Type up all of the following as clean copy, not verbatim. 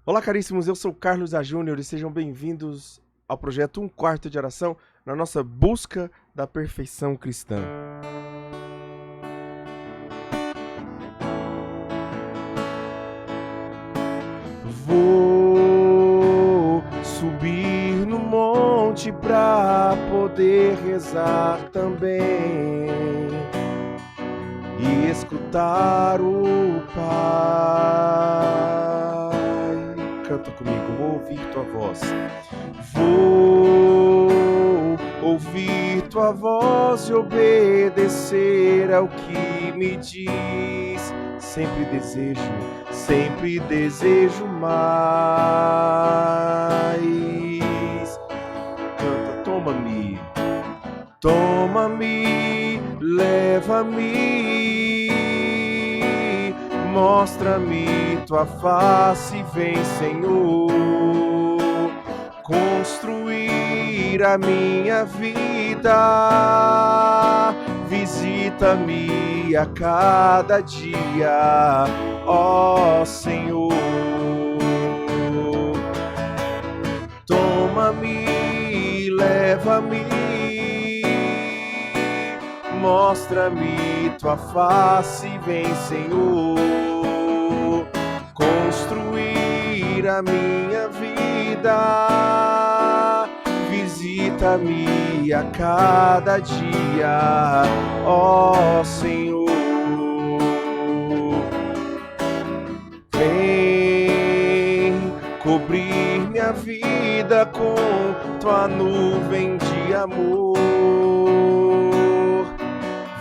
Olá, caríssimos, eu sou Carlos A. Júnior e sejam bem-vindos ao projeto Um Quarto de Oração, na nossa busca da perfeição cristã. Vou subir no monte pra poder rezar também e escutar o Pai. Canta comigo, vou ouvir tua voz. Vou ouvir tua voz e obedecer ao que me diz. Sempre desejo mais. Canta, toma-me, leva-me, mostra-me tua face, vem, Senhor, construir a minha vida, visita-me a cada dia, ó Senhor. Toma-me, leva-me, mostra-me tua face, vem, Senhor, construir a minha vida, visita-me a cada dia, ó Senhor. Vem cobrir minha vida com tua nuvem de amor,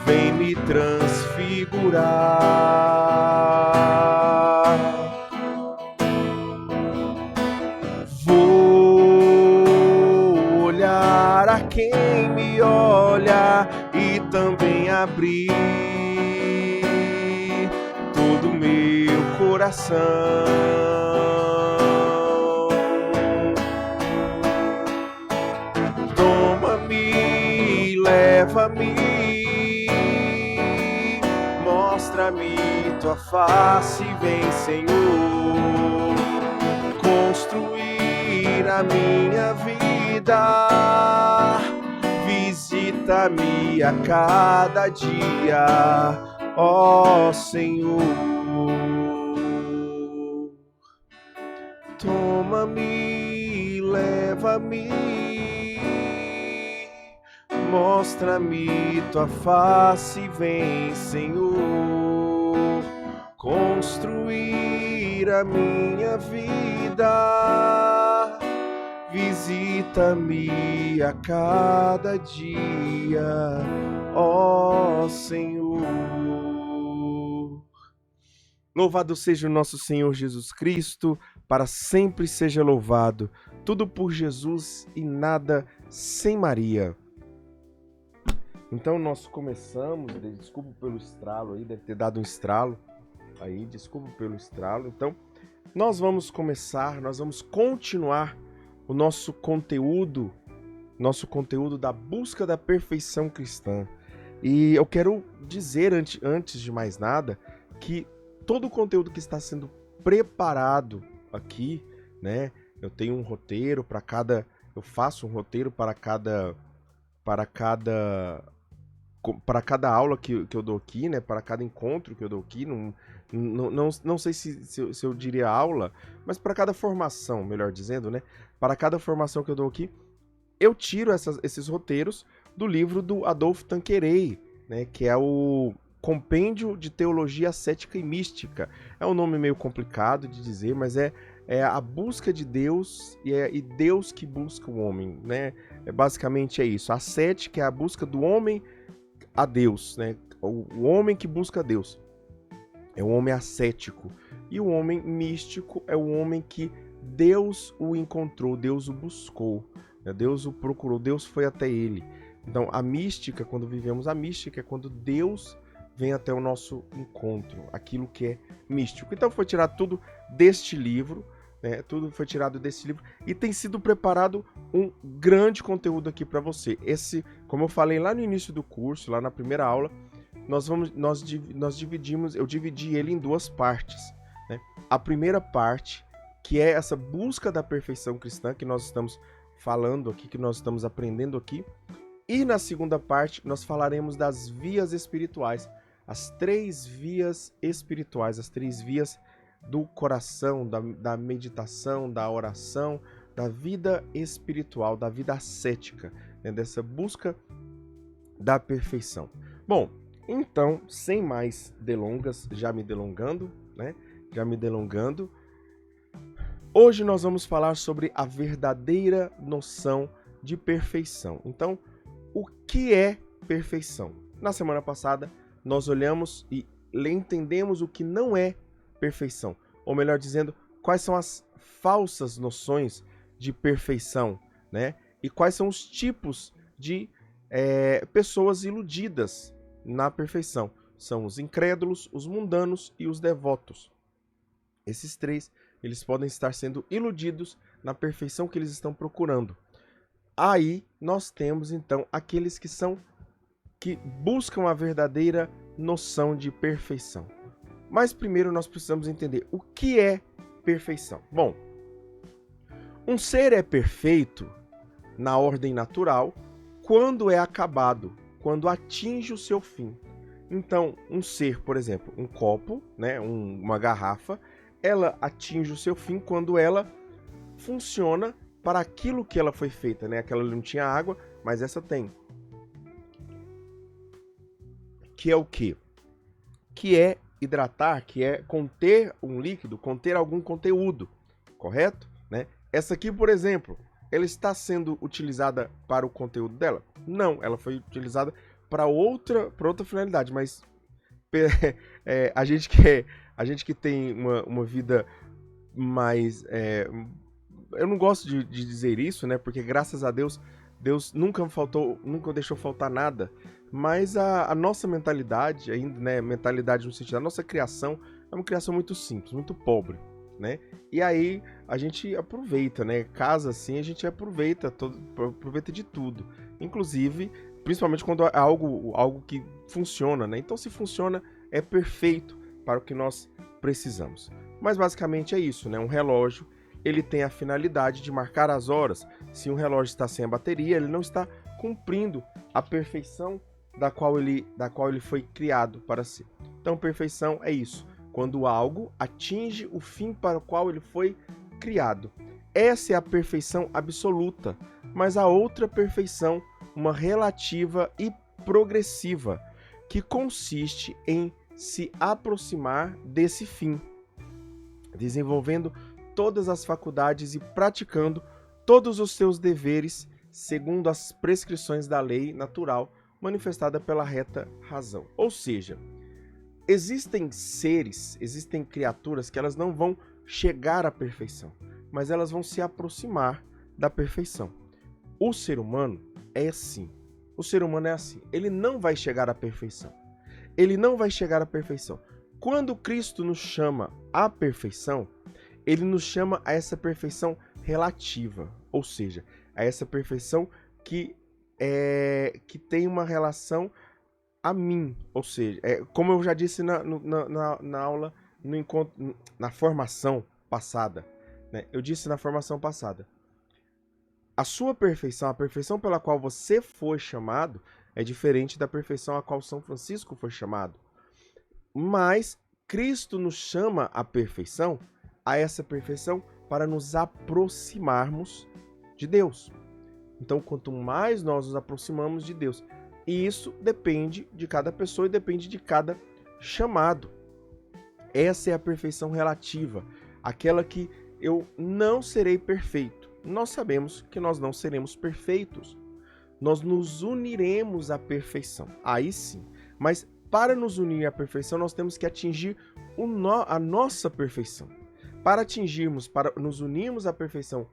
vem me transfigurar. Vou olhar a quem me olha e também abrir todo meu coração. Toma-me, leva-me, mostra-me tua face, vem, Senhor, construir a minha vida, visita-me a cada dia, ó Senhor. Toma-me, leva-me, mostra-me tua face, vem, Senhor, construir a minha vida, visita-me a cada dia, ó Senhor. Louvado seja o nosso Senhor Jesus Cristo, para sempre seja louvado. Tudo por Jesus e nada sem Maria. Então nós começamos, desculpa pelo estralo aí, deve ter dado um estralo aí, desculpa pelo estralo. Então nós vamos continuar o nosso conteúdo da busca da perfeição cristã. E eu quero dizer antes de mais nada que todo o conteúdo que está sendo preparado aqui, né? Eu tenho um roteiro eu faço um roteiro para cada aula que eu dou aqui, né? Para cada encontro que eu dou aqui. Não sei se eu diria aula, mas para cada formação, melhor dizendo, né? Para cada formação que eu dou aqui, eu tiro esses roteiros do livro do Adolphe Tanqueray, né? Que é o Compêndio de Teologia Ascética e Mística. É um nome meio complicado de dizer, mas é a busca de Deus e Deus que busca o homem, né? Basicamente é isso. A ascética é a busca do homem a Deus, né? O homem que busca Deus é o homem ascético, e o homem místico é o homem que Deus o encontrou, Deus o buscou, né? Deus o procurou, Deus foi até ele. Então a mística, quando vivemos a mística, é quando Deus vem até o nosso encontro, aquilo que é místico. Então foi tirado tudo deste livro, né? Tudo foi tirado desse livro e tem sido preparado um grande conteúdo aqui para você. Esse, como eu falei lá no início do curso, lá na primeira aula, eu dividi ele em duas partes, né? A primeira parte, que é essa busca da perfeição cristã que nós estamos falando aqui, que nós estamos aprendendo aqui. E na segunda parte, nós falaremos das vias espirituais, as 3 vias espirituais, as 3 vias do coração, da meditação, da oração, da vida espiritual, da vida ascética, né, dessa busca da perfeição. Bom, então, sem mais delongas, já me delongando, hoje nós vamos falar sobre a verdadeira noção de perfeição. Então, o que é perfeição? Na semana passada, nós olhamos e entendemos o que não é perfeição, ou melhor dizendo, quais são as falsas noções de perfeição, né? E quais são os tipos de pessoas iludidas na perfeição. São os incrédulos, os mundanos e os devotos. Esses 3, eles podem estar sendo iludidos na perfeição que eles estão procurando. Aí nós temos então aqueles que buscam a verdadeira noção de perfeição. Mas primeiro nós precisamos entender o que é perfeição. Bom, um ser é perfeito na ordem natural quando é acabado, quando atinge o seu fim. Então, um ser, por exemplo, um copo, né, uma garrafa, ela atinge o seu fim quando ela funciona para aquilo que ela foi feita, né? Aquela não tinha água, mas essa tem. Que é o quê? Que é hidratar, que é conter um líquido, conter algum conteúdo, correto? Né? Essa aqui, por exemplo, ela está sendo utilizada para o conteúdo dela? Não, ela foi utilizada para outra finalidade, mas a gente que tem uma vida mais... eu não gosto de dizer isso, né? Porque graças a Deus, Deus nunca deixou faltar nada. Mas a nossa mentalidade, ainda, né? Mentalidade no sentido da nossa criação, é uma criação muito simples, muito pobre, né? E aí a gente aproveita, né? Casa assim, a gente aproveita de tudo. Inclusive, principalmente quando é algo que funciona, né? Então, se funciona, é perfeito para o que nós precisamos. Mas basicamente é isso, né? Um relógio, ele tem a finalidade de marcar as horas. Se um relógio está sem a bateria, ele não está cumprindo a perfeição da qual ele foi criado para ser. Então, perfeição é isso, quando algo atinge o fim para o qual ele foi criado. Essa é a perfeição absoluta, mas a outra perfeição, uma relativa e progressiva, que consiste em se aproximar desse fim, desenvolvendo todas as faculdades e praticando todos os seus deveres segundo as prescrições da lei natural manifestada pela reta razão. Ou seja, existem seres, existem criaturas que elas não vão chegar à perfeição, mas elas vão se aproximar da perfeição. O ser humano é assim. O ser humano é assim. Ele não vai chegar à perfeição. Ele não vai chegar à perfeição. Quando Cristo nos chama à perfeição, ele nos chama a essa perfeição relativa, ou seja, a essa perfeição que tem uma relação a mim, ou seja, como eu já disse na aula, no encontro, na formação passada, né? Eu disse na formação passada, a sua perfeição, a perfeição pela qual você foi chamado, é diferente da perfeição a qual São Francisco foi chamado. Mas Cristo nos chama à perfeição, a essa perfeição, para nos aproximarmos de Deus. Então, quanto mais nós nos aproximamos de Deus, e isso depende de cada pessoa e depende de cada chamado. Essa é a perfeição relativa, aquela que eu não serei perfeito. Nós sabemos que nós não seremos perfeitos. Nós nos uniremos à perfeição, aí sim. Mas para nos unir à perfeição, nós temos que atingir a nossa perfeição. Para nos unirmos à perfeição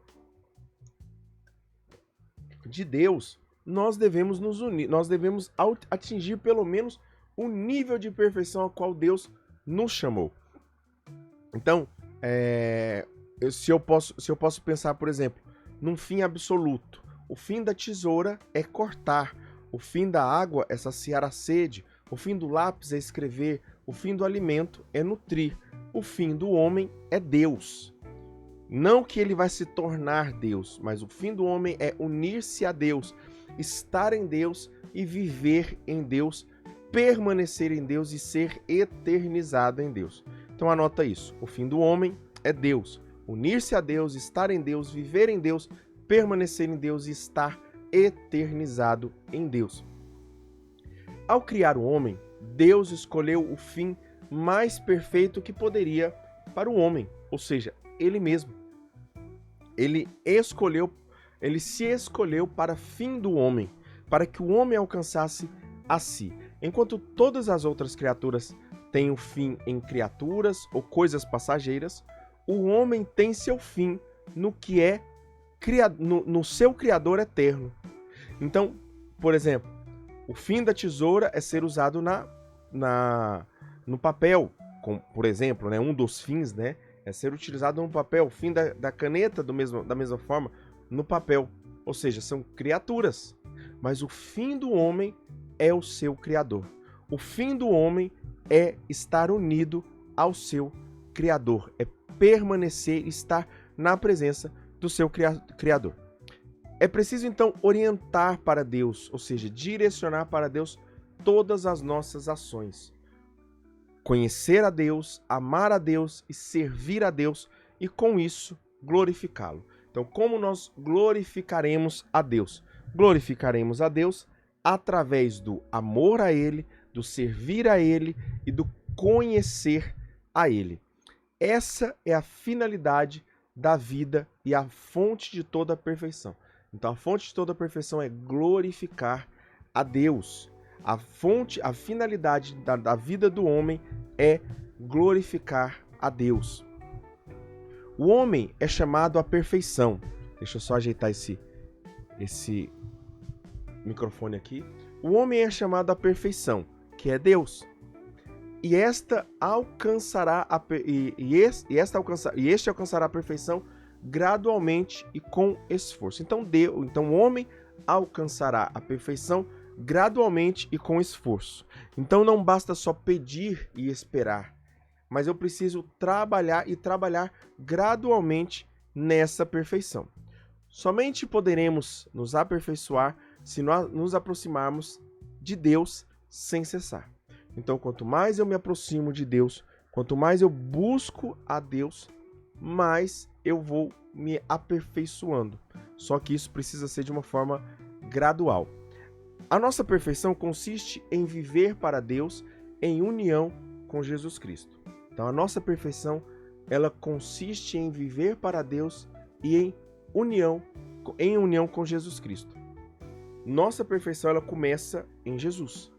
de Deus, nós devemos nos unir, nós devemos atingir pelo menos o nível de perfeição ao qual Deus nos chamou. Então, se eu posso pensar, por exemplo, num fim absoluto, o fim da tesoura é cortar, o fim da água é saciar a sede, o fim do lápis é escrever, o fim do alimento é nutrir, o fim do homem é Deus. Não que ele vai se tornar Deus, mas o fim do homem é unir-se a Deus, estar em Deus e viver em Deus, permanecer em Deus e ser eternizado em Deus. Então anota isso. O fim do homem é Deus. Unir-se a Deus, estar em Deus, viver em Deus, permanecer em Deus e estar eternizado em Deus. Ao criar o homem, Deus escolheu o fim mais perfeito que poderia para o homem, ou seja, ele mesmo. Ele se escolheu para fim do homem, para que o homem alcançasse a si. Enquanto todas as outras criaturas têm o fim em criaturas ou coisas passageiras, o homem tem seu fim no que é no seu Criador eterno. Então, por exemplo, o fim da tesoura é ser usado no papel, por exemplo, né? Um dos fins, né, é ser utilizado no papel. O fim da caneta, da mesma forma, no papel. Ou seja, são criaturas. Mas o fim do homem é o seu Criador. O fim do homem é estar unido ao seu Criador. É permanecer, estar na presença do seu Criador. É preciso, então, orientar para Deus, ou seja, direcionar para Deus todas as nossas ações. Conhecer a Deus, amar a Deus e servir a Deus e, com isso, glorificá-lo. Então, como nós glorificaremos a Deus? Glorificaremos a Deus através do amor a Ele, do servir a Ele e do conhecer a Ele. Essa é a finalidade da vida e a fonte de toda a perfeição. Então, a fonte de toda a perfeição é glorificar a Deus. A finalidade da vida do homem é glorificar a Deus. O homem é chamado à perfeição. Deixa eu só ajeitar esse microfone aqui. O homem é chamado à perfeição, que é Deus. E este alcançará a perfeição gradualmente e com esforço. Então o homem alcançará a perfeição gradualmente e com esforço. Então não basta só pedir e esperar, mas eu preciso trabalhar gradualmente nessa perfeição. Somente poderemos nos aperfeiçoar se nós nos aproximarmos de Deus sem cessar. Então, quanto mais eu me aproximo de Deus, quanto mais eu busco a Deus, mais eu vou me aperfeiçoando. Só que isso precisa ser de uma forma gradual. A nossa perfeição consiste em viver para Deus em união com Jesus Cristo. Então, a nossa perfeição, ela consiste em viver para Deus e em união com Jesus Cristo. Nossa perfeição, ela começa em Jesus.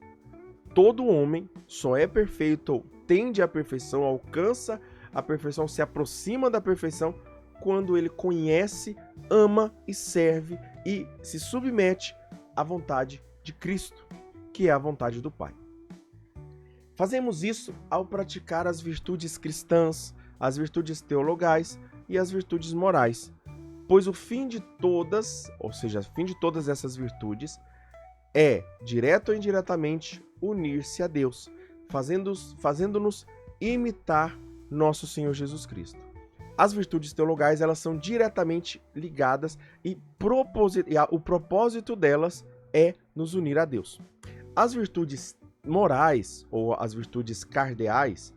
Todo homem só é perfeito ou tende à perfeição, alcança a perfeição, se aproxima da perfeição quando ele conhece, ama e serve e se submete à vontade de Cristo, que é a vontade do Pai. Fazemos isso ao praticar as virtudes cristãs, as virtudes teologais e as virtudes morais, pois o fim de todas, ou seja, o fim de todas essas virtudes é, direto ou indiretamente, unir-se a Deus, fazendo-nos imitar nosso Senhor Jesus Cristo. As virtudes teologais, elas são diretamente ligadas e o propósito delas é nos unir a Deus. As virtudes morais ou as virtudes cardeais,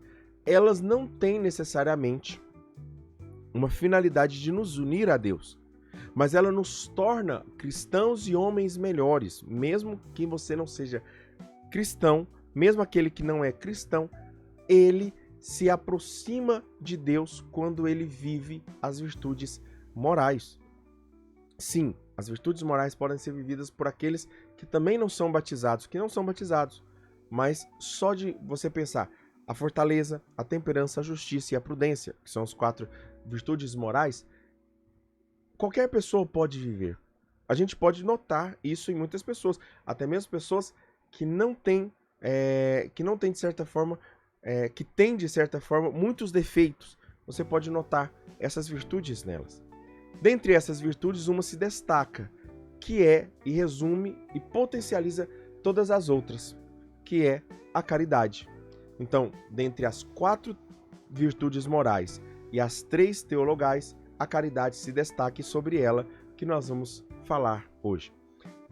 elas não têm necessariamente uma finalidade de nos unir a Deus, mas ela nos torna cristãos e homens melhores, mesmo que você não seja cristão, mesmo aquele que não é cristão, ele se aproxima de Deus quando ele vive as virtudes morais. Sim, as virtudes morais podem ser vividas por aqueles que também não são batizados, mas só de você pensar a fortaleza, a temperança, a justiça e a prudência, que são as 4 virtudes morais, qualquer pessoa pode viver. A gente pode notar isso em muitas pessoas, até mesmo pessoas que não têm de certa forma, que têm de certa forma muitos defeitos. Você pode notar essas virtudes nelas. Dentre essas virtudes, uma se destaca, que é e resume e potencializa todas as outras, que é a caridade. Então, dentre as 4 virtudes morais e as 3 teologais, a caridade se destaque sobre ela, que nós vamos falar hoje.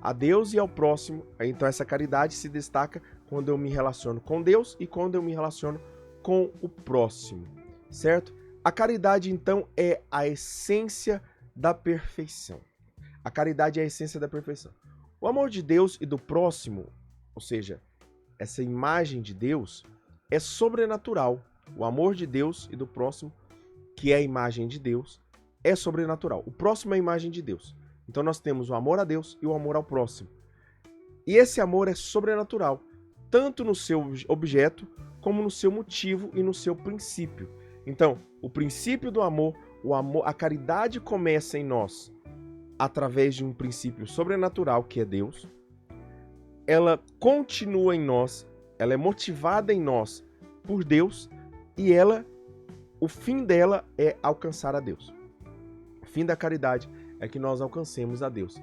A Deus e ao próximo, então essa caridade se destaca quando eu me relaciono com Deus e quando eu me relaciono com o próximo, certo? A caridade, então, é a essência da perfeição. A caridade é a essência da perfeição. O amor de Deus e do próximo, ou seja, essa imagem de Deus, é sobrenatural. O amor de Deus e do próximo, que é a imagem de Deus, é sobrenatural. O próximo é a imagem de Deus. Então nós temos o amor a Deus e o amor ao próximo. E esse amor é sobrenatural, tanto no seu objeto, como no seu motivo e no seu princípio. Então, o princípio do amor, a caridade começa em nós através de um princípio sobrenatural, que é Deus. Ela continua em nós, ela é motivada em nós por Deus, e o fim dela é alcançar a Deus. O fim da caridade é que nós alcancemos a Deus.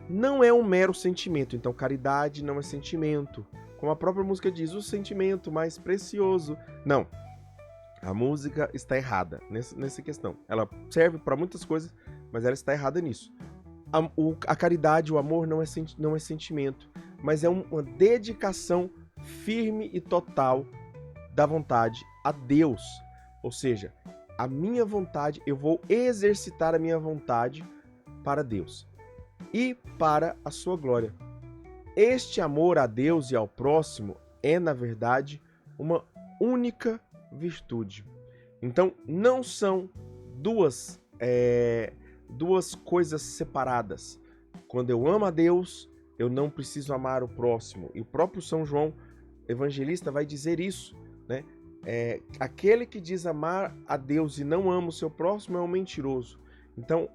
Não é um mero sentimento, então caridade não é sentimento. Como a própria música diz, o sentimento mais precioso. Não, a música está errada nessa questão. Ela serve para muitas coisas, mas ela está errada nisso. A caridade, o amor não é sentimento, mas é uma dedicação firme e total da vontade a Deus. Ou seja, a minha vontade, eu vou exercitar a minha vontade para Deus e para a sua glória. Este amor a Deus e ao próximo é, na verdade, uma única virtude. Então, não são duas coisas separadas. Quando eu amo a Deus, eu não preciso amar o próximo. E o próprio São João Evangelista vai dizer isso, né? Aquele que diz amar a Deus e não ama o seu próximo é um mentiroso. Então,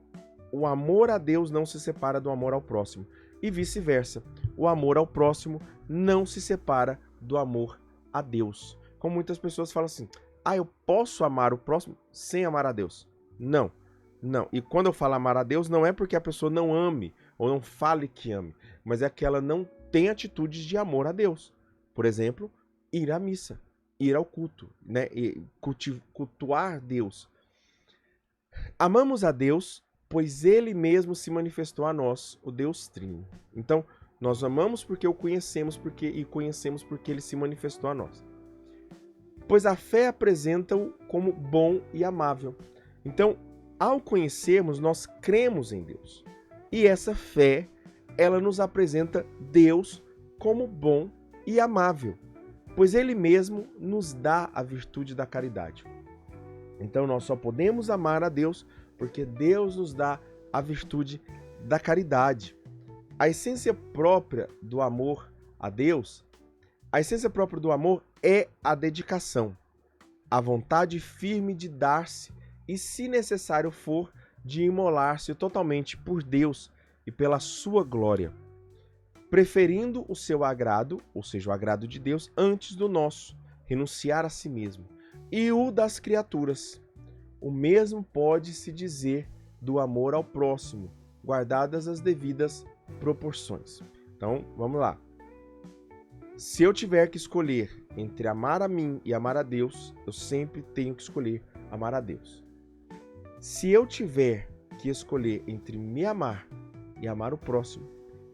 o amor a Deus não se separa do amor ao próximo. E vice-versa. O amor ao próximo não se separa do amor a Deus. Como muitas pessoas falam assim, eu posso amar o próximo sem amar a Deus. Não. E quando eu falo amar a Deus, não é porque a pessoa não ame ou não fale que ame, mas é que ela não tem atitudes de amor a Deus. Por exemplo, ir à missa, ir ao culto, né? E cultuar Deus. Amamos a Deus, pois Ele mesmo se manifestou a nós, o Deus Trino. Então, nós amamos porque o conhecemos e conhecemos porque Ele se manifestou a nós. Pois a fé apresenta-o como bom e amável. Então, ao conhecermos, nós cremos em Deus. E essa fé, ela nos apresenta Deus como bom e amável, pois Ele mesmo nos dá a virtude da caridade. Então nós só podemos amar a Deus porque Deus nos dá a virtude da caridade. A essência própria do amor a Deus, a essência própria do amor é a dedicação, a vontade firme de dar-se e, se necessário for, de imolar-se totalmente por Deus e pela sua glória, preferindo o seu agrado, ou seja, o agrado de Deus, antes do nosso, renunciar a si mesmo, e o das criaturas. O mesmo pode-se dizer do amor ao próximo, guardadas as devidas proporções. Então, vamos lá. Se eu tiver que escolher entre amar a mim e amar a Deus, eu sempre tenho que escolher amar a Deus. Se eu tiver que escolher entre me amar e amar o próximo,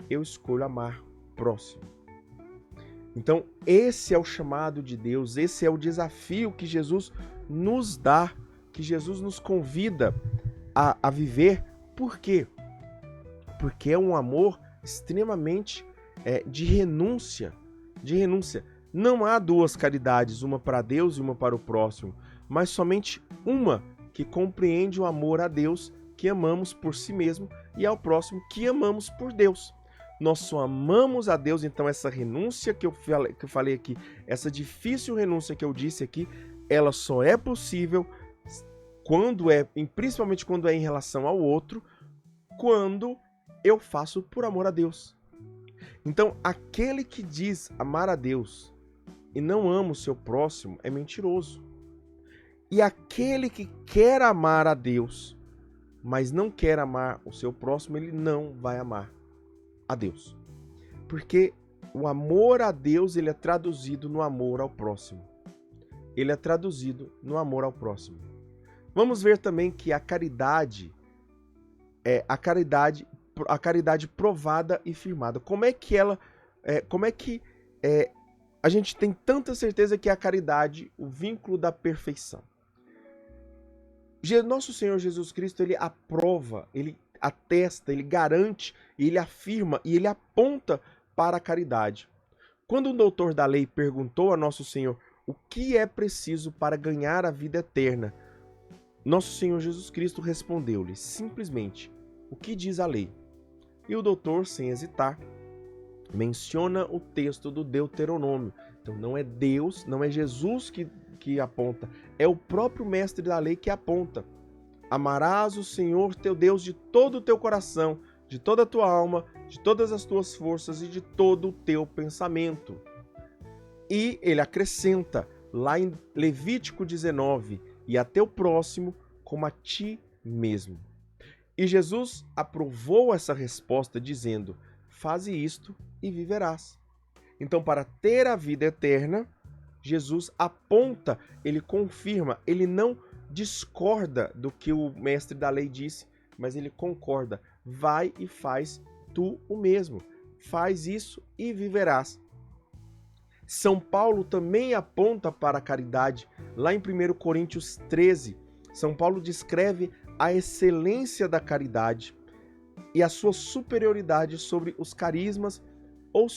eu escolho amar o próximo. Então, esse é o chamado de Deus, esse é o desafio que Jesus nos dá, que Jesus nos convida a viver. Por quê? Porque é um amor extremamente de renúncia. Não há duas caridades, uma para Deus e uma para o próximo, mas somente uma que compreende o amor a Deus, que amamos por si mesmo, e ao próximo, que amamos por Deus. Nós só amamos a Deus, então essa renúncia que eu falei aqui, essa difícil renúncia que eu disse aqui, ela só é possível principalmente quando é em relação ao outro, quando eu faço por amor a Deus. Então, aquele que diz amar a Deus e não ama o seu próximo é mentiroso. E aquele que quer amar a Deus, mas não quer amar o seu próximo, ele não vai amar a Deus. Porque o amor a Deus, ele é traduzido no amor ao próximo. Ele é traduzido no amor ao próximo. Vamos ver também que a caridade a caridade provada e firmada. Como é que a gente tem tanta certeza que é a caridade, o vínculo da perfeição? Nosso Senhor Jesus Cristo, ele aprova, ele atesta, ele garante, ele afirma e ele aponta para a caridade. Quando um doutor da lei perguntou a Nosso Senhor o que é preciso para ganhar a vida eterna, Nosso Senhor Jesus Cristo respondeu-lhe simplesmente: o que diz a lei? E o doutor, sem hesitar, menciona o texto do Deuteronômio. Então não é Deus, não é Jesus que aponta, é o próprio mestre da lei que aponta. Amarás o Senhor teu Deus de todo o teu coração, de toda a tua alma, de todas as tuas forças e de todo o teu pensamento. E ele acrescenta, lá em Levítico 19, e a teu próximo como a ti mesmo. E Jesus aprovou essa resposta dizendo: faze isto e viverás. Então, para ter a vida eterna, Jesus aponta, ele confirma, ele não discorda do que o mestre da lei disse, mas ele concorda. Vai e faz tu o mesmo. Faz isso e viverás. São Paulo também aponta para a caridade. Lá em 1 Coríntios 13, São Paulo descreve a excelência da caridade e a sua superioridade sobre os carismas ou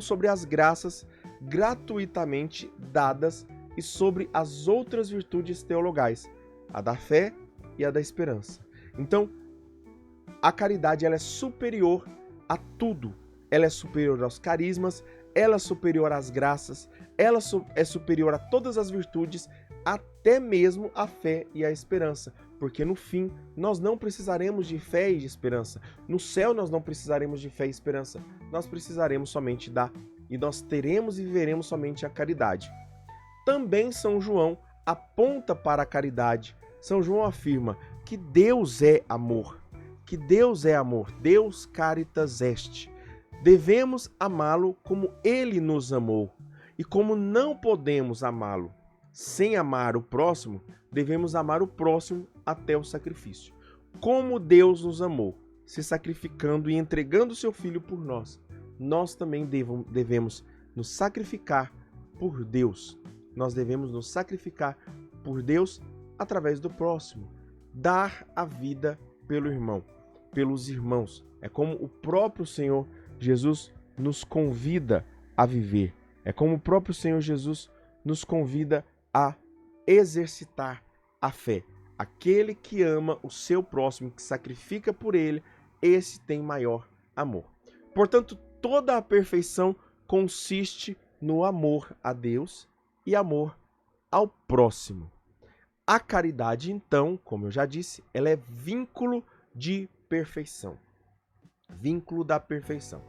sobre as graças gratuitamente dadas e sobre as outras virtudes teologais, a da fé e a da esperança. Então, a caridade ela é superior a tudo. Ela é superior aos carismas, ela é superior às graças, ela é superior a todas as virtudes, até mesmo a fé e a esperança. Porque no fim, nós não precisaremos de fé e de esperança. No céu, nós não precisaremos de fé e esperança. Nós precisaremos somente e nós teremos e viveremos somente a caridade. Também São João aponta para a caridade. São João afirma que Deus é amor. Que Deus é amor. Deus caritas est. Devemos amá-lo como ele nos amou. E como não podemos amá-lo sem amar o próximo, devemos amar o próximo até o sacrifício. Como Deus nos amou, se sacrificando e entregando seu Filho por nós, nós também devemos nos sacrificar por Deus. Nós devemos nos sacrificar por Deus através do próximo. Dar a vida pelo irmão, pelos irmãos. É como o próprio Senhor Jesus nos convida a viver. É como o próprio Senhor Jesus nos convida a exercitar a fé. Aquele que ama o seu próximo, que sacrifica por ele, esse tem maior amor. Portanto, toda a perfeição consiste no amor a Deus e amor ao próximo. A caridade, então, como eu já disse, ela é vínculo de perfeição. Vínculo da perfeição.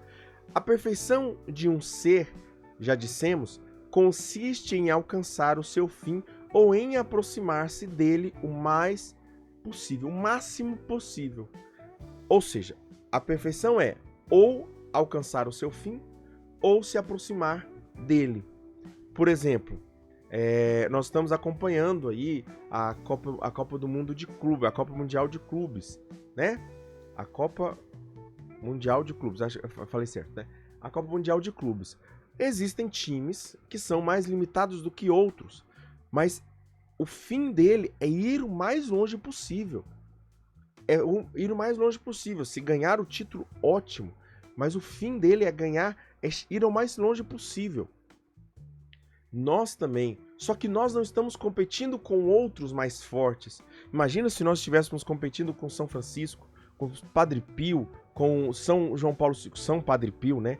A perfeição de um ser, já dissemos, consiste em alcançar o seu fim ou em aproximar-se dele o mais possível, o máximo possível. Ou seja, a perfeição é ou alcançar o seu fim ou se aproximar dele. Por exemplo, nós estamos acompanhando aí a Copa do Mundo de Clubes, a Copa Mundial de Clubes, né? A Copa Mundial de Clubes, acho que eu falei certo, né? A Copa Mundial de Clubes. Existem times que são mais limitados do que outros, mas o fim dele é ir o mais longe possível. Ir o mais longe possível. Se ganhar o título, ótimo, mas o fim dele é ir ao mais longe possível. Nós também, só que nós não estamos competindo com outros mais fortes. Imagina se nós estivéssemos competindo com São Francisco, com Padre Pio, com São João Paulo II, São Padre Pio, né?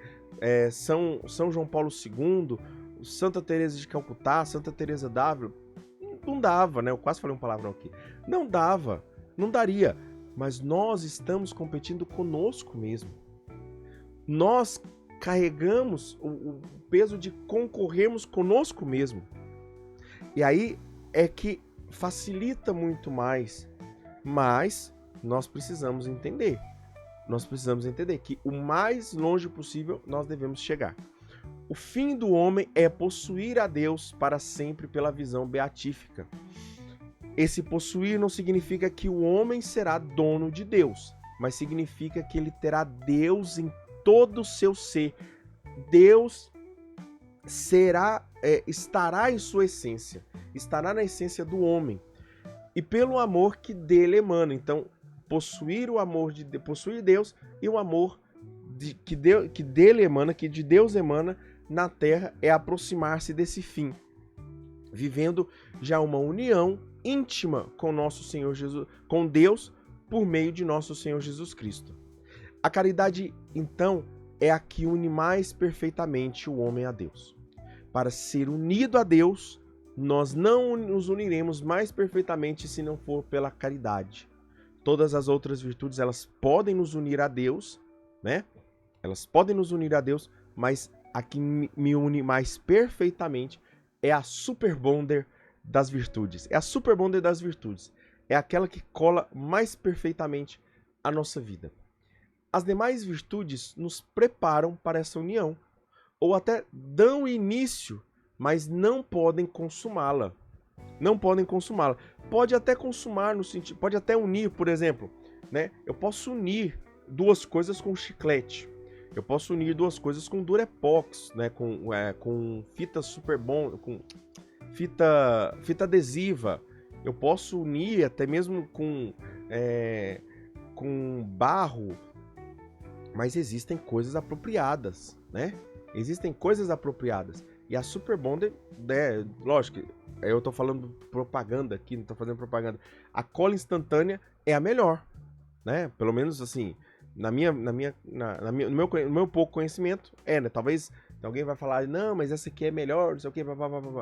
São João Paulo II, Santa Teresa de Calcutá, Santa Teresa d'Ávila. Não dava, né? Eu quase falei um palavrão aqui. Não dava, não daria. Mas nós estamos competindo conosco mesmo. Nós carregamos o peso de concorrermos conosco mesmo. E aí é que facilita muito mais. Mas nós precisamos entender. Nós precisamos entender que o mais longe possível nós devemos chegar. O fim do homem é possuir a Deus para sempre pela visão beatífica. Esse possuir não significa que o homem será dono de Deus, mas significa que ele terá Deus em todo o seu ser. Deus estará em sua essência, estará na essência do homem. E pelo amor que dele emana. Então, possuir o amor possuir Deus e o amor que dele emana, que de Deus emana na terra, é aproximar-se desse fim, vivendo já uma união íntima com nosso Senhor Jesus, com Deus, por meio de nosso Senhor Jesus Cristo. A caridade, então, é a que une mais perfeitamente o homem a Deus. Para ser unido a Deus, nós não nos uniremos mais perfeitamente se não for pela caridade. Todas as outras virtudes, elas podem nos unir a Deus, né? Elas podem nos unir a Deus, mas a que me une mais perfeitamente é a super bonder das virtudes. É a super bonder das virtudes. É aquela que cola mais perfeitamente a nossa vida. As demais virtudes nos preparam para essa união, ou até dão início, mas não podem consumá-la. Não podem consumá-la. Pode até consumar no sentido, pode até unir, por exemplo, né? Eu posso unir duas coisas com chiclete. Eu posso unir duas coisas com Durepox, né? Com fita super bom, com fita adesiva. Eu posso unir até mesmo com barro. Mas existem coisas apropriadas, né? Existem coisas apropriadas. E a Super Bonder, lógico, eu tô falando propaganda aqui, não tô fazendo propaganda. A cola instantânea é a melhor, né? Pelo menos assim, no meu pouco conhecimento, né? Talvez alguém vai falar, não, mas essa aqui é melhor, não sei o que,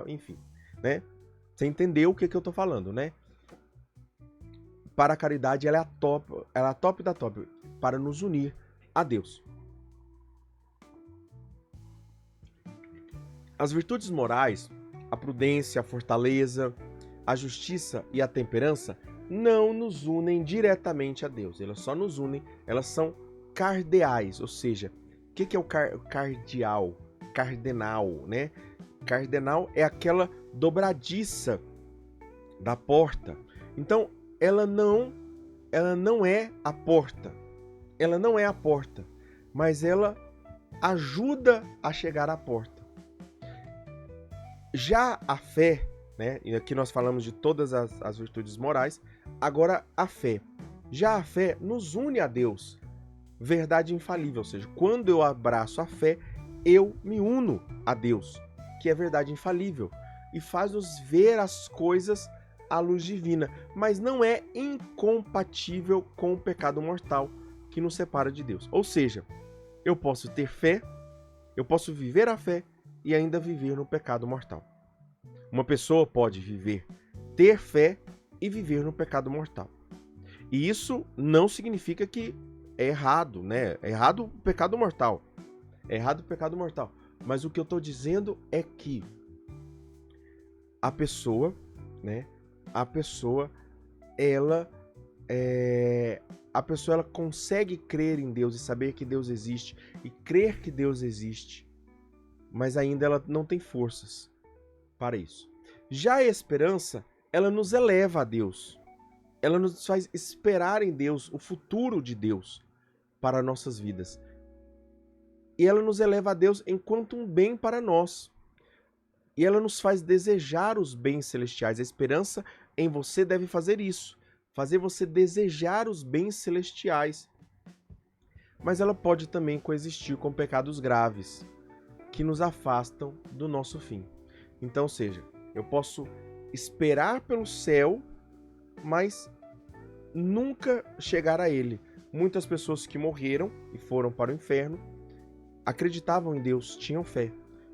enfim, né? Você entendeu o que eu tô falando, né? Para a caridade, ela é a top da top, para nos unir a Deus. As virtudes morais, a prudência, a fortaleza, a justiça e a temperança não nos unem diretamente a Deus. Elas só nos unem, elas são cardeais, ou seja, o que é o cardeal? Cardenal, né? Cardenal é aquela dobradiça da porta. Então, ela não é a porta. Ela não é a porta, mas ela ajuda a chegar à porta. Já a fé, né? E aqui nós falamos de todas as virtudes morais, agora a fé. Já a fé nos une a Deus, verdade infalível, ou seja, quando eu abraço a fé, eu me uno a Deus, que é verdade infalível, e faz-nos ver as coisas à luz divina, mas não é incompatível com o pecado mortal que nos separa de Deus. Ou seja, eu posso ter fé, eu posso viver a fé e ainda viver no pecado mortal. Uma pessoa pode ter fé e viver no pecado mortal. E isso não significa que é errado, né? É errado o pecado mortal. É errado o pecado mortal. Mas o que eu estou dizendo é que a pessoa, né? A pessoa ela consegue crer em Deus e saber que Deus existe e crer que Deus existe, mas ainda ela não tem forças para isso. Já a esperança, ela nos eleva a Deus. Ela nos faz esperar em Deus, o futuro de Deus para nossas vidas. E ela nos eleva a Deus enquanto um bem para nós. E ela nos faz desejar os bens celestiais. A esperança em você deve fazer isso. Fazer você desejar os bens celestiais. Mas ela pode também coexistir com pecados graves, que nos afastam do nosso fim. Então, ou seja, eu posso esperar pelo céu, mas nunca chegar a ele. Muitas pessoas que morreram e foram para o inferno acreditavam em Deus, tinham fé.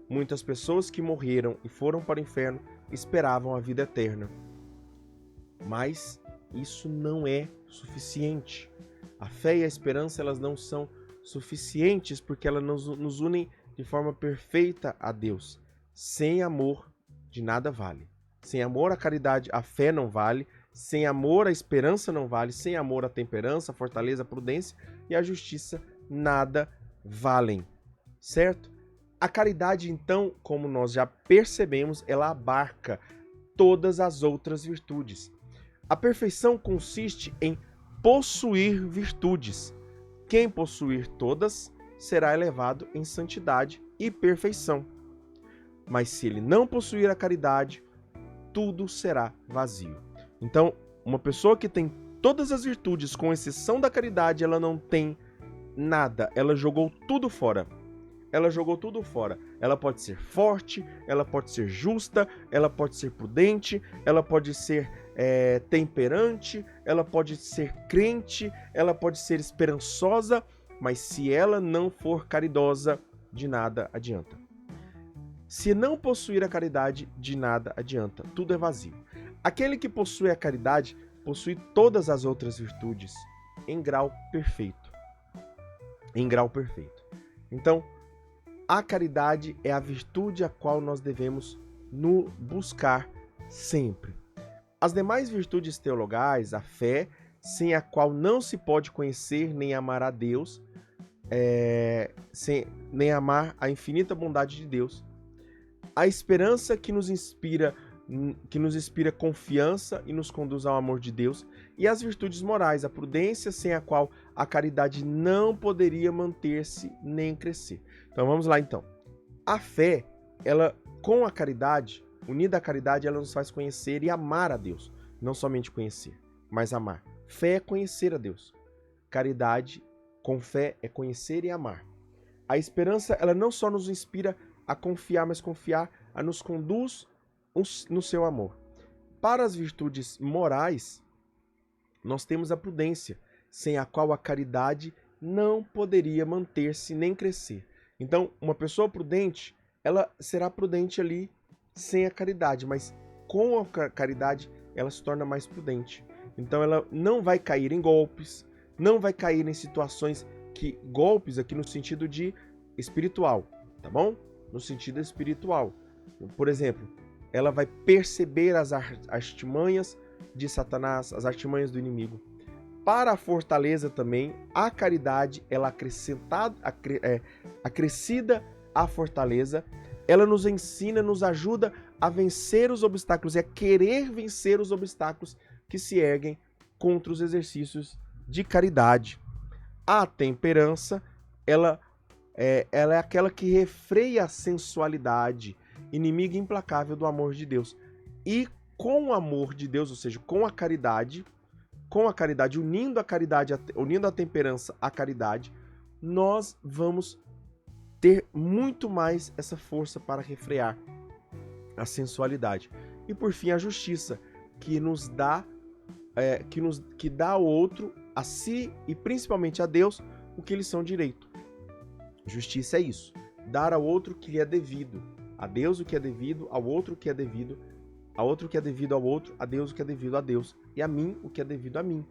Muitas pessoas que morreram e foram para o inferno esperavam a vida eterna. Mas isso não é suficiente. A fé e a esperança, elas não são suficientes porque elas nos unem de forma perfeita a Deus. Sem amor, de nada vale. Sem amor, a caridade, a fé não vale. Sem amor, a esperança não vale. Sem amor, a temperança, a fortaleza, a prudência e a justiça nada valem. Certo? A caridade, então, como nós já percebemos, ela abarca todas as outras virtudes. A perfeição consiste em possuir virtudes. Quem possuir todas será elevado em santidade e perfeição. Mas se ele não possuir a caridade, tudo será vazio. Então, uma pessoa que tem todas as virtudes, com exceção da caridade, ela não tem nada. Ela jogou tudo fora. Ela jogou tudo fora. Ela pode ser forte, ela pode ser justa, ela pode ser prudente, ela pode ser temperante, ela pode ser crente, ela pode ser esperançosa, mas se ela não for caridosa, de nada adianta. Se não possuir a caridade, de nada adianta. Tudo é vazio. Aquele que possui a caridade possui todas as outras virtudes em grau perfeito. Em grau perfeito. Então, a caridade é a virtude a qual nós devemos nos buscar sempre. As demais virtudes teologais, a fé, sem a qual não se pode conhecer nem amar a Deus, nem amar a infinita bondade de Deus. A esperança que nos inspira confiança e nos conduz ao amor de Deus, e as virtudes morais, a prudência sem a qual a caridade não poderia manter-se nem crescer. Então vamos lá então. A fé, ela com a caridade, unida à caridade, ela nos faz conhecer e amar a Deus. Não somente conhecer, mas amar. Fé é conhecer a Deus. Caridade com fé é conhecer e amar. A esperança, ela não só nos inspira a confiar, mas confiar a nos conduz no seu amor. Para as virtudes morais, nós temos a prudência, sem a qual a caridade não poderia manter-se nem crescer. Então, uma pessoa prudente, ela será prudente ali sem a caridade, mas com a caridade ela se torna mais prudente. Então, ela não vai cair em golpes, não vai cair em situações golpes aqui no sentido de espiritual, tá bom? No sentido espiritual. Por exemplo, ela vai perceber as artimanhas de Satanás, as artimanhas do inimigo. Para a fortaleza também, a caridade, ela acrescida à fortaleza, ela nos ensina, nos ajuda a vencer os obstáculos e a querer vencer os obstáculos que se erguem contra os exercícios de caridade. A temperança, ela é aquela que refreia a sensualidade, inimiga implacável do amor de Deus. E com o amor de Deus, ou seja, com a caridade, unindo a temperança à caridade, nós vamos ter muito mais essa força para refrear a sensualidade. E por fim, a justiça, que nos dá que dá ao outro, a si e principalmente a Deus, o que lhes são direito. Justiça é isso, dar ao outro o que lhe é devido, a Deus o que é devido, ao outro o que é devido, a outro o que é devido ao outro, a Deus o que é devido a Deus, e a mim o que é devido a mim.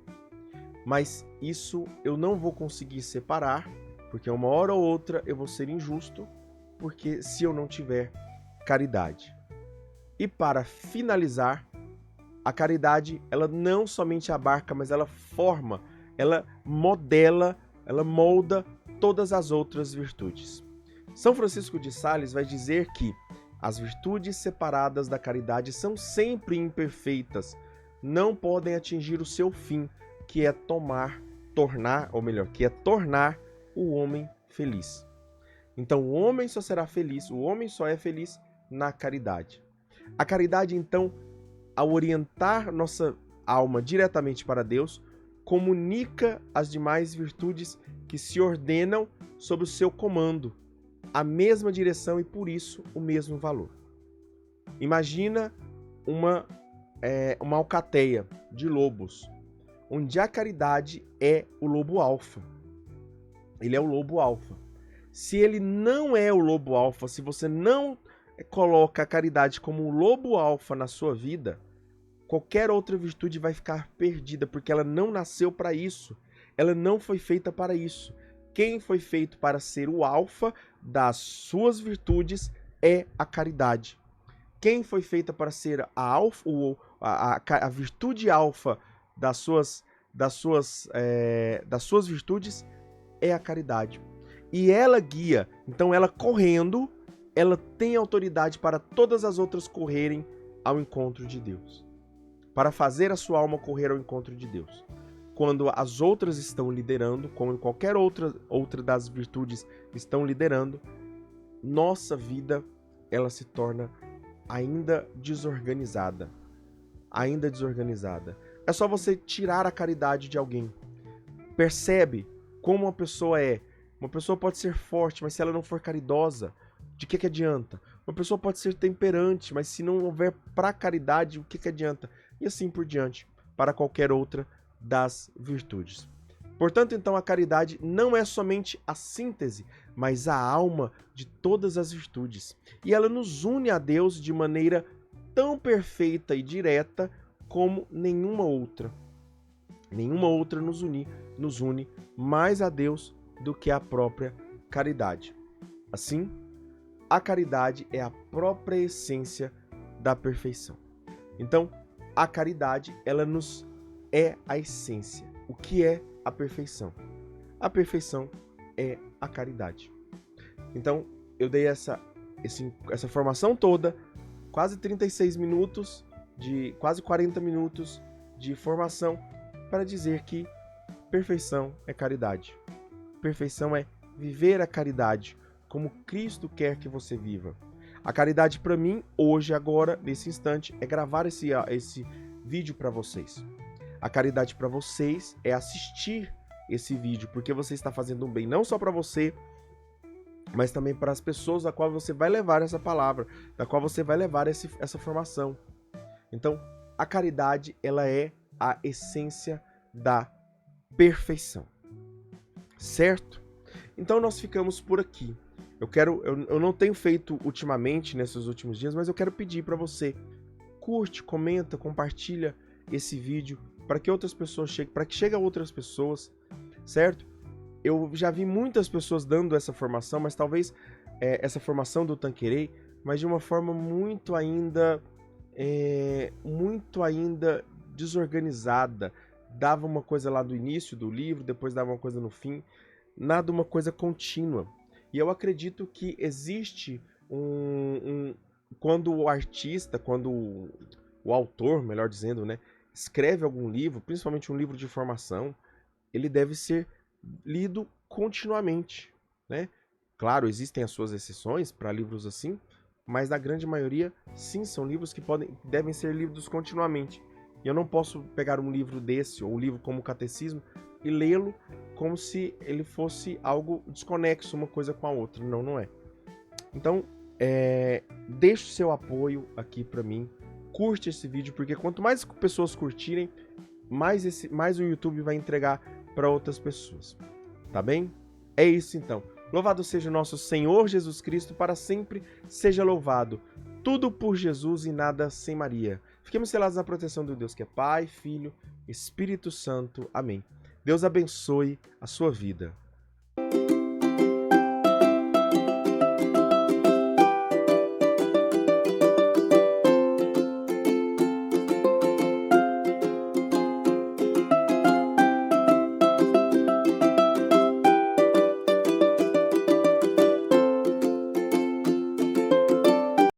Mas isso eu não vou conseguir separar, porque uma hora ou outra eu vou ser injusto, porque se eu não tiver caridade. E para finalizar, a caridade, ela não somente abarca, mas ela forma, ela modela, ela molda todas as outras virtudes. São Francisco de Sales vai dizer que as virtudes separadas da caridade são sempre imperfeitas, não podem atingir o seu fim, que é tornar o homem feliz. Então o homem só será feliz, o homem só é feliz na caridade. A caridade, então, ao orientar nossa alma diretamente para Deus, comunica as demais virtudes que se ordenam sob o seu comando, a mesma direção e, por isso, o mesmo valor. Imagina uma alcateia de lobos, onde a caridade é o lobo alfa. Ele é o lobo alfa. Se ele não é o lobo alfa, se você não coloca a caridade como um lobo alfa na sua vida, qualquer outra virtude vai ficar perdida, porque ela não nasceu para isso. Ela não foi feita para isso. Quem foi feito para ser o alfa das suas virtudes é a caridade. Quem foi feita para ser a virtude alfa das suas virtudes é a caridade. E ela guia. Então ela correndo, ela tem autoridade para todas as outras correrem ao encontro de Deus. para fazer a sua alma correr ao encontro de Deus. Quando as outras estão liderando, como em qualquer outra das virtudes estão liderando, nossa vida ela se torna ainda desorganizada. Ainda desorganizada. É só você tirar a caridade de alguém. Percebe como uma pessoa é. Uma pessoa pode ser forte, mas se ela não for caridosa, de que adianta? Uma pessoa pode ser temperante, mas se não houver pra caridade, o que adianta? E assim por diante, para qualquer outra das virtudes. Portanto, então, a caridade não é somente a síntese, mas a alma de todas as virtudes. E ela nos une a Deus de maneira tão perfeita e direta como nenhuma outra. Nenhuma outra nos une mais a Deus do que a própria caridade. Assim, a caridade é a própria essência da perfeição. Então, a caridade, ela nos é a essência. O que é a perfeição? A perfeição é a caridade. Então, eu dei essa formação toda, quase 36 minutos, quase 40 minutos de formação, para dizer que perfeição é caridade. Perfeição é viver a caridade como Cristo quer que você viva. A caridade para mim, hoje, agora, nesse instante, é gravar esse vídeo para vocês. A caridade para vocês é assistir esse vídeo, porque você está fazendo um bem não só para você, mas também para as pessoas a qual você vai levar essa palavra, da qual você vai levar essa formação. Então, a caridade, ela é a essência da perfeição. Certo? Então nós ficamos por aqui. Eu não tenho feito ultimamente, nesses últimos dias, mas eu quero pedir para você, curte, comenta, compartilha esse vídeo para que outras pessoas cheguem, para que chegue a outras pessoas, certo? Eu já vi muitas pessoas dando essa formação, mas talvez essa formação do Tanqueray, mas de uma forma muito ainda desorganizada. Dava uma coisa lá do início do livro, depois dava uma coisa no fim, nada uma coisa contínua. E eu acredito que existe quando o artista, quando o autor, melhor dizendo, né, escreve algum livro, principalmente um livro de formação, ele deve ser lido continuamente, né? Claro, existem as suas exceções para livros assim, mas na grande maioria, sim, são livros que devem ser lidos continuamente. E eu não posso pegar um livro desse, ou um livro como o Catecismo, e lê-lo como se ele fosse algo desconexo uma coisa com a outra. Não, não é. Então, deixe o seu apoio aqui para mim. Curte esse vídeo, porque quanto mais pessoas curtirem, mais o YouTube vai entregar para outras pessoas. Tá bem? É isso então. Louvado seja o nosso Senhor Jesus Cristo, para sempre seja louvado. Tudo por Jesus e nada sem Maria. Fiquemos selados na proteção do Deus que é Pai, Filho, Espírito Santo. Amém. Deus abençoe a sua vida.